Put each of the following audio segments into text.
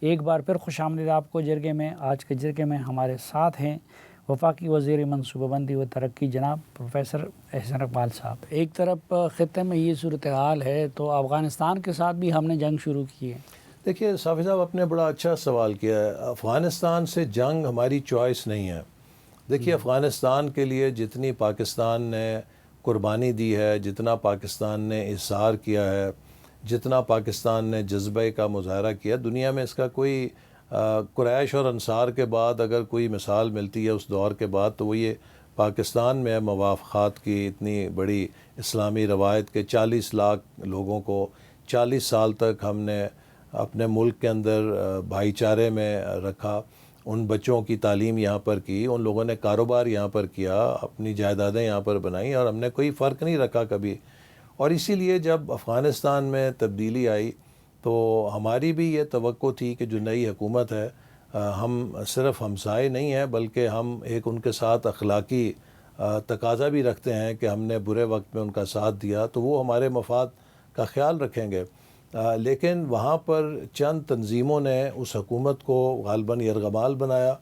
ایک بار پھر خوش آمدید آپ کو جرگے میں۔ آج کے جرگے میں ہمارے ساتھ ہیں وفاقی وزیر منصوبہ بندی و ترقی جناب پروفیسر احسن اقبال صاحب۔ ایک طرف خطے میں یہ صورتحال ہے تو افغانستان کے ساتھ بھی ہم نے جنگ شروع کی ہے۔ دیکھیے صافی صاحب، آپ نے بڑا اچھا سوال کیا ہے۔ افغانستان سے جنگ ہماری چوائس نہیں ہے۔ دیکھیے افغانستان کے لیے جتنی پاکستان نے قربانی دی ہے، جتنا پاکستان نے اظہار کیا ہے، جتنا پاکستان نے جذبہ کا مظاہرہ کیا، دنیا میں اس کا کوئی قریش اور انصار کے بعد اگر کوئی مثال ملتی ہے اس دور کے بعد تو وہ یہ پاکستان میں موافقات کی اتنی بڑی اسلامی روایت کے 40 لاکھ لوگوں کو 40 سال تک ہم نے اپنے ملک کے اندر بھائی چارے میں رکھا، ان بچوں کی تعلیم یہاں پر کی، ان لوگوں نے کاروبار یہاں پر کیا، اپنی جائیدادیں یہاں پر بنائیں اور ہم نے کوئی فرق نہیں رکھا کبھی۔ اور اسی لیے جب افغانستان میں تبدیلی آئی تو ہماری بھی یہ توقع تھی کہ جو نئی حکومت ہے، ہم صرف ہمسائے نہیں ہیں بلکہ ہم ایک ان کے ساتھ اخلاقی تقاضا بھی رکھتے ہیں کہ ہم نے برے وقت میں ان کا ساتھ دیا تو وہ ہمارے مفاد کا خیال رکھیں گے۔ لیکن وہاں پر چند تنظیموں نے اس حکومت کو غالباً یرغمال بنایا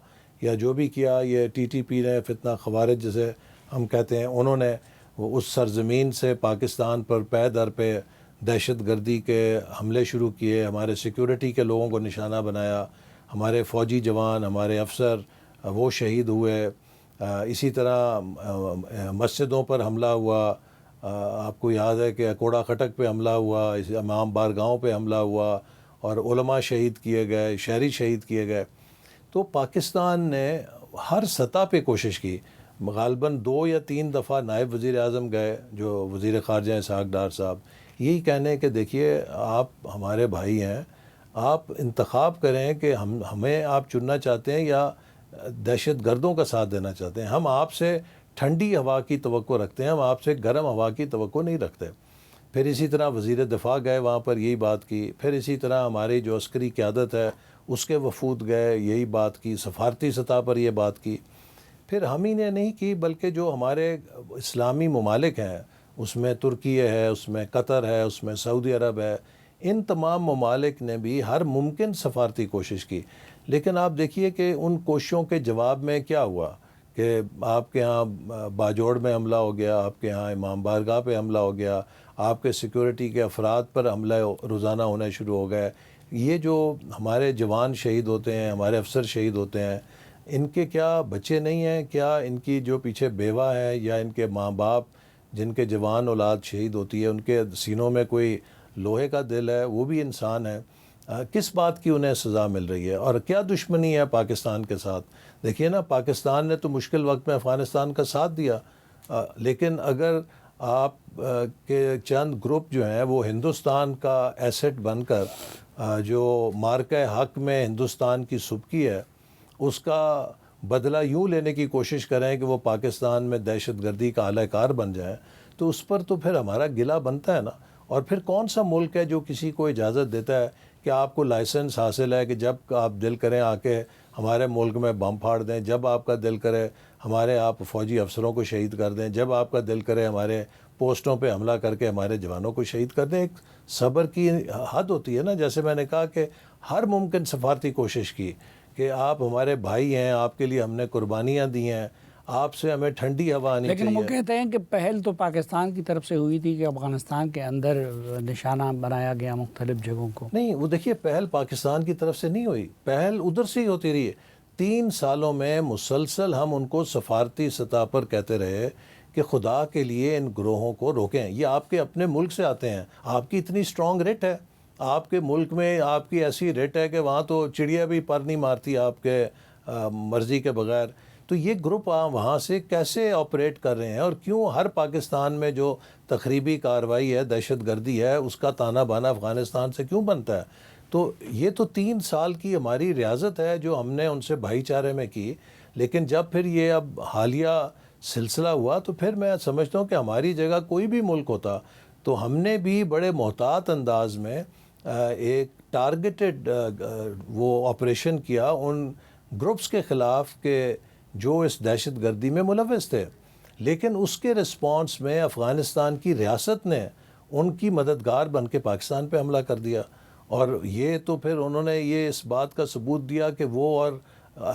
یا جو بھی کیا، یہ ٹی ٹی پی نے، فتنہ خوارج جسے ہم کہتے ہیں، انہوں نے اس سرزمین سے پاکستان پر پے در پہ دہشت گردی کے حملے شروع کیے، ہمارے سیکیورٹی کے لوگوں کو نشانہ بنایا، ہمارے فوجی جوان، ہمارے افسر وہ شہید ہوئے۔ اسی طرح مسجدوں پر حملہ ہوا، آپ کو یاد ہے کہ اکوڑا خٹک پہ حملہ ہوا، امام بارگاہوں پہ حملہ ہوا اور علماء شہید کیے گئے، شہری شہید کیے گئے۔ تو پاکستان نے ہر سطح پہ کوشش کی۔ غالباً 2 یا 3 دفعہ نائب وزیر اعظم گئے، جو وزیر خارجہ اسحاق ڈار صاحب، یہی کہنے کہ دیکھیے آپ ہمارے بھائی ہیں، آپ انتخاب کریں کہ ہمیں آپ چننا چاہتے ہیں یا دہشت گردوں کا ساتھ دینا چاہتے ہیں۔ ہم آپ سے ٹھنڈی ہوا کی توقع رکھتے ہیں، ہم آپ سے گرم ہوا کی توقع نہیں رکھتے۔ پھر اسی طرح وزیر دفاع گئے، وہاں پر یہی بات کی۔ پھر اسی طرح ہماری جو عسکری قیادت ہے اس کے وفود گئے، یہی بات کی، سفارتی سطح پر یہ بات کی۔ پھر ہم ہی نے نہیں کی بلکہ جو ہمارے اسلامی ممالک ہیں، اس میں ترکی ہے، اس میں قطر ہے، اس میں سعودی عرب ہے، ان تمام ممالک نے بھی ہر ممکن سفارتی کوشش کی۔ لیکن آپ دیکھیے کہ ان کوششوں کے جواب میں کیا ہوا کہ آپ کے ہاں باجوڑ میں حملہ ہو گیا، آپ کے ہاں امام بارگاہ پہ حملہ ہو گیا، آپ کے سیکیورٹی کے افراد پر حملے روزانہ ہونے شروع ہو گئے۔ یہ جو ہمارے جوان شہید ہوتے ہیں، ہمارے افسر شہید ہوتے ہیں، ان کے کیا بچے نہیں ہیں؟ کیا ان کی جو پیچھے بیوہ ہے یا ان کے ماں باپ جن کے جوان اولاد شہید ہوتی ہے، ان کے سینوں میں کوئی لوہے کا دل ہے؟ وہ بھی انسان ہے۔ کس بات کی انہیں سزا مل رہی ہے اور کیا دشمنی ہے پاکستان کے ساتھ؟ دیکھیے نا، پاکستان نے تو مشکل وقت میں افغانستان کا ساتھ دیا، لیکن اگر آپ کے چند گروپ جو ہیں وہ ہندوستان کا ایسٹ بن کر جو مارکہ حق میں ہندوستان کی سبکی ہے اس کا بدلہ یوں لینے کی کوشش کریں کہ وہ پاکستان میں دہشت گردی کا اعلی کار بن جائیں، تو اس پر تو پھر ہمارا گلہ بنتا ہے نا۔ اور پھر کون سا ملک ہے جو کسی کو اجازت دیتا ہے کہ آپ کو لائسنس حاصل ہے کہ جب آپ دل کریں آ کے ہمارے ملک میں بم پھاڑ دیں، جب آپ کا دل کرے ہمارے آپ فوجی افسروں کو شہید کر دیں، جب آپ کا دل کرے ہمارے پوسٹوں پہ حملہ کر کے ہمارے جوانوں کو شہید کر دیں؟ ایک صبر کی حد ہوتی ہے نا۔ جیسے میں نے کہا کہ ہر ممکن سفارتی کوشش کی کہ آپ ہمارے بھائی ہیں، آپ کے لیے ہم نے قربانیاں دی ہیں، آپ سے ہمیں ٹھنڈی ہوا آنی چاہیے۔ لیکن وہ کہتے ہیں کہ پہل تو پاکستان کی طرف سے ہوئی تھی کہ افغانستان کے اندر نشانہ بنایا گیا مختلف جگہوں کو۔ نہیں، وہ دیکھیے پہل پاکستان کی طرف سے نہیں ہوئی، پہل ادھر سے ہی ہوتی رہی ہے۔ 3 سالوں میں مسلسل ہم ان کو سفارتی سطح پر کہتے رہے کہ خدا کے لیے ان گروہوں کو روکیں، یہ آپ کے اپنے ملک سے آتے ہیں، آپ کی اتنی اسٹرانگ ریٹ ہے، آپ کے ملک میں آپ کی ایسی ریٹ ہے کہ وہاں تو چڑیا بھی پر نہیں مارتی آپ کے مرضی کے بغیر۔ تو یہ گروپ وہاں سے کیسے آپریٹ کر رہے ہیں اور کیوں ہر پاکستان میں جو تخریبی کارروائی ہے، دہشت گردی ہے، اس کا تانا بانا افغانستان سے کیوں بنتا ہے؟ تو یہ تو 3 سال کی ہماری ریاضت ہے جو ہم نے ان سے بھائی چارے میں کی۔ لیکن جب پھر یہ اب حالیہ سلسلہ ہوا تو پھر میں سمجھتا ہوں کہ ہماری جگہ کوئی بھی ملک ہوتا تو ہم نے بھی بڑے محتاط انداز میں ایک ٹارگیٹڈ وہ آپریشن کیا ان گروپس کے خلاف کہ جو اس دہشت گردی میں ملوث تھے۔ لیکن اس کے رسپانس میں افغانستان کی ریاست نے ان کی مددگار بن کے پاکستان پہ حملہ کر دیا اور یہ تو پھر انہوں نے یہ اس بات کا ثبوت دیا کہ وہ اور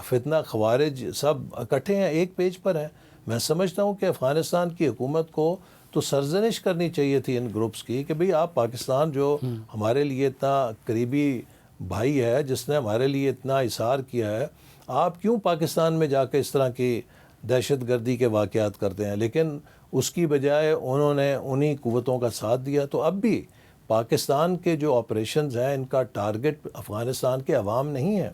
فتنہ خوارج سب اکٹھے ہیں، ایک پیج پر ہیں۔ میں سمجھتا ہوں کہ افغانستان کی حکومت کو تو سرزنش کرنی چاہیے تھی ان گروپس کی کہ بھئی آپ پاکستان جو ہمارے لیے اتنا قریبی بھائی ہے، جس نے ہمارے لیے اتنا اظہار کیا ہے، آپ کیوں پاکستان میں جا کے اس طرح کی دہشت گردی کے واقعات کرتے ہیں؟ لیکن اس کی بجائے انہوں نے انہی قوتوں کا ساتھ دیا۔ تو اب بھی پاکستان کے جو آپریشنز ہیں ان کا ٹارگٹ افغانستان کے عوام نہیں ہے۔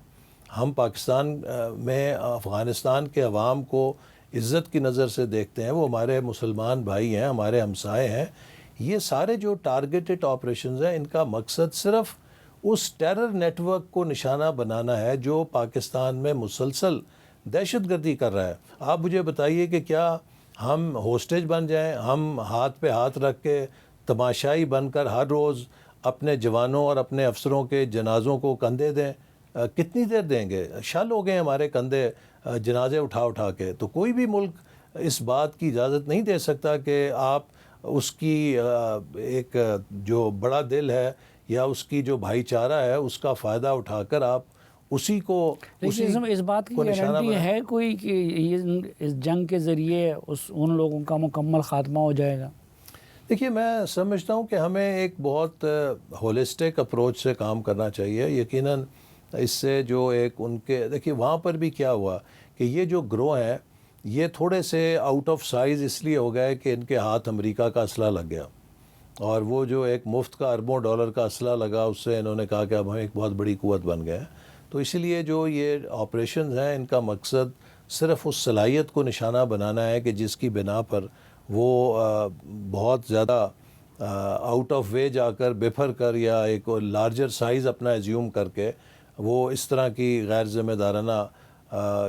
ہم پاکستان میں افغانستان کے عوام کو عزت کی نظر سے دیکھتے ہیں، وہ ہمارے مسلمان بھائی ہیں، ہمارے ہمسائے ہیں۔ یہ سارے جو ٹارگیٹڈ آپریشنز ہیں ان کا مقصد صرف اس ٹیرر نیٹ ورک کو نشانہ بنانا ہے جو پاکستان میں مسلسل دہشت گردی کر رہا ہے۔ آپ مجھے بتائیے کہ کیا ہم ہوسٹیج بن جائیں، ہم ہاتھ پہ ہاتھ رکھ کے تماشائی بن کر ہر روز اپنے جوانوں اور اپنے افسروں کے جنازوں کو کندھے دیں؟ کتنی دیر دیں گے؟ شل ہو گئے ہمارے کندھے جنازے اٹھا کے۔ تو کوئی بھی ملک اس بات کی اجازت نہیں دے سکتا کہ آپ اس کی ایک جو بڑا دل ہے یا اس کی جو بھائی چارہ ہے اس کا فائدہ اٹھا کر آپ اسی کو اس بات کی گارنٹی ہے کوئی کہ اس جنگ کے ذریعے ان لوگوں کا مکمل خاتمہ ہو جائے گا؟ دیکھیے، میں سمجھتا ہوں کہ ہمیں ایک بہت ہولسٹک اپروچ سے کام کرنا چاہیے۔ یقیناً اس سے جو ایک ان کے دیکھیے وہاں پر بھی کیا ہوا کہ یہ جو گروہ ہیں یہ تھوڑے سے آؤٹ آف سائز اس لیے ہو گئے کہ ان کے ہاتھ امریکہ کا اسلحہ لگ گیا، اور وہ جو ایک مفت کا اربوں ڈالر کا اسلحہ لگا اس سے انہوں نے کہا کہ اب ہم ایک بہت بڑی قوت بن گئے ہیں۔ تو اس لیے جو یہ آپریشنز ہیں ان کا مقصد صرف اس صلاحیت کو نشانہ بنانا ہے کہ جس کی بنا پر وہ بہت زیادہ آؤٹ آف وے جا کر بفر کر یا ایک لارجر سائز اپنا ایزیوم کر کے وہ اس طرح کی غیر ذمہ دارانہ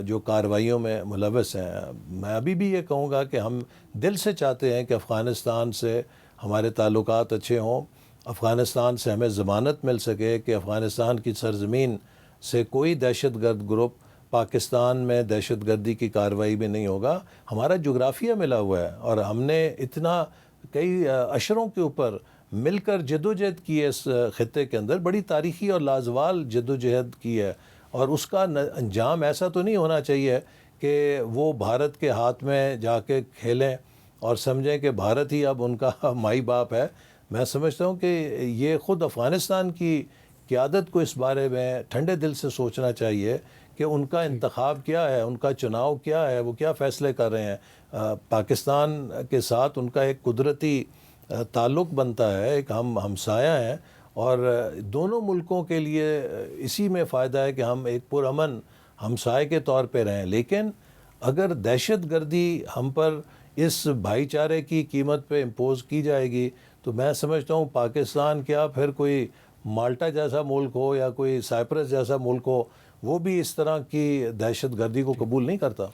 جو کارروائیوں میں ملوث ہیں۔ میں ابھی بھی یہ کہوں گا کہ ہم دل سے چاہتے ہیں کہ افغانستان سے ہمارے تعلقات اچھے ہوں، افغانستان سے ہمیں ضمانت مل سکے کہ افغانستان کی سرزمین سے کوئی دہشت گرد گروپ پاکستان میں دہشت گردی کی کارروائی میں نہیں ہوگا۔ ہمارا جغرافیہ ملا ہوا ہے اور ہم نے اتنا کئی اشروں کے اوپر مل کر جدوجہد کی ہے، اس خطے کے اندر بڑی تاریخی اور لازوال جدوجہد کی ہے، اور اس کا انجام ایسا تو نہیں ہونا چاہیے کہ وہ بھارت کے ہاتھ میں جا کے کھیلیں اور سمجھیں کہ بھارت ہی اب ان کا مائی باپ ہے۔ میں سمجھتا ہوں کہ یہ خود افغانستان کی قیادت کو اس بارے میں ٹھنڈے دل سے سوچنا چاہیے کہ ان کا انتخاب کیا ہے، ان کا چناؤ کیا ہے، وہ کیا فیصلے کر رہے ہیں۔ پاکستان کے ساتھ ان کا ایک قدرتی تعلق بنتا ہے، ایک ہم ہمسایہ ہیں، اور دونوں ملکوں کے لیے اسی میں فائدہ ہے کہ ہم ایک پرامن ہمسائے کے طور پہ رہیں۔ لیکن اگر دہشت گردی ہم پر اس بھائی چارے کی قیمت پہ امپوز کی جائے گی تو میں سمجھتا ہوں پاکستان کیا پھر کوئی مالٹا جیسا ملک ہو یا کوئی سائپرس جیسا ملک ہو، وہ بھی اس طرح کی دہشت گردی کو قبول نہیں کرتا۔